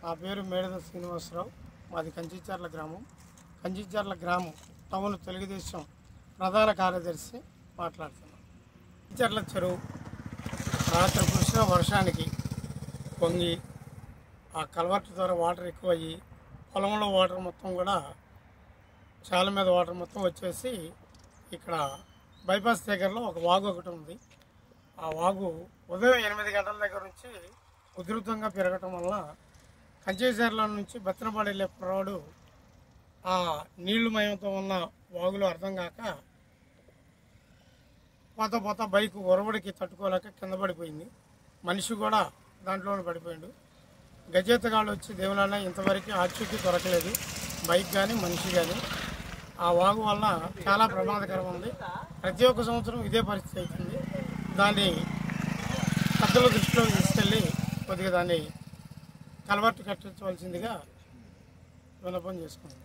నా పేరు మేడద శ్రీనివాసరావు. మాది కంచిచర్ల గ్రామం. కంచిచర్ల గ్రామం టౌన్ తెలుగుదేశం ప్రధాన కార్యదర్శి మాట్లాడుతున్నాను. కంచిచర్ల చెరువు రాత్రి కురిసిన వర్షానికి పొంగి ఆ కల్వర్ట్ ద్వారా వాటర్ ఎక్కువయ్యి పొలంలో వాటర్ మొత్తం కూడా చాలా మీద వాటర్ మొత్తం వచ్చేసి ఇక్కడ బైపాస్ దగ్గరలో ఒక వాగు ఒకటి ఉంది. ఆ వాగు ఉదయం 8 గంటల దగ్గర నుంచి ఉధృతంగా పెరగటం వల్ల కంచిచర్ల నుంచి బత్తనపాడు వెళ్ళే కుర్రాడు ఆ నీళ్లు మయంతో ఉన్న వాగులో అర్థం కాక పోతా బైక్ ఒరవడికి తట్టుకోలేక కింద పడిపోయింది. మనిషి కూడా దాంట్లోనే పడిపోయాడు. గజేతగాళ్ళు వచ్చి దేవుళ్ళ ఇంతవరకు ఆచూకీ దొరకలేదు, బైక్ కానీ మనిషి కానీ. ఆ వాగు వల్ల చాలా ప్రమాదకరం ఉంది. ప్రతి ఒక్క సంవత్సరం ఇదే పరిస్థితి అవుతుంది. దాన్ని పెద్దల దృష్టిలో తీసుకెళ్ళి కొద్దిగా దాన్ని కలవర్టు కట్టించవలసిందిగా విన్నపం చేసుకున్నాం.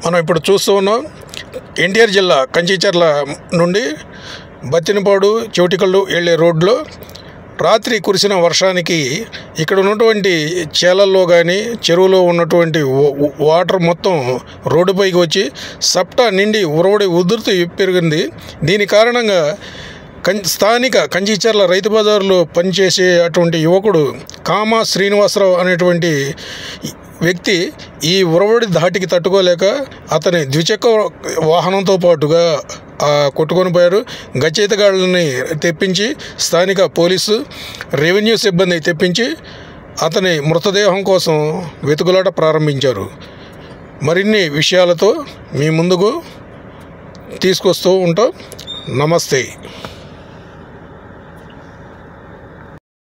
మనం ఇప్పుడు చూస్తూ ఉన్నాం ఎన్టీఆర్ జిల్లా కంచిచర్ల నుండి బత్తినపాడు చౌటికల్లు వెళ్ళే రోడ్లో రాత్రి కురిసిన వర్షానికి ఇక్కడ ఉన్నటువంటి చేలల్లో కానీ చెరువులో ఉన్నటువంటి వాటర్ మొత్తం రోడ్డుపైకి వచ్చి సప్టా నిండి ఉరవడి ఉధృతి పెరిగింది. దీని కారణంగా స్థానిక కంచిచర్ల రైతు బజారులో పనిచేసే అటువంటి యువకుడు కామా శ్రీనివాసరావు అనేటువంటి వ్యక్తి ఈ ఉరవడి ధాటికి తట్టుకోలేక అతని ద్విచక్ర వాహనంతో పాటుగా కొట్టుకొని పోయారు. గజేతగాళ్ళని తెప్పించి స్థానిక పోలీసు రెవెన్యూ సిబ్బంది తెప్పించి అతని మృతదేహం కోసం వెతుకులాట ప్రారంభించారు. మరిన్ని విషయాలతో మీ ముందుకు తీసుకొస్తూ ఉంటాం. నమస్తే.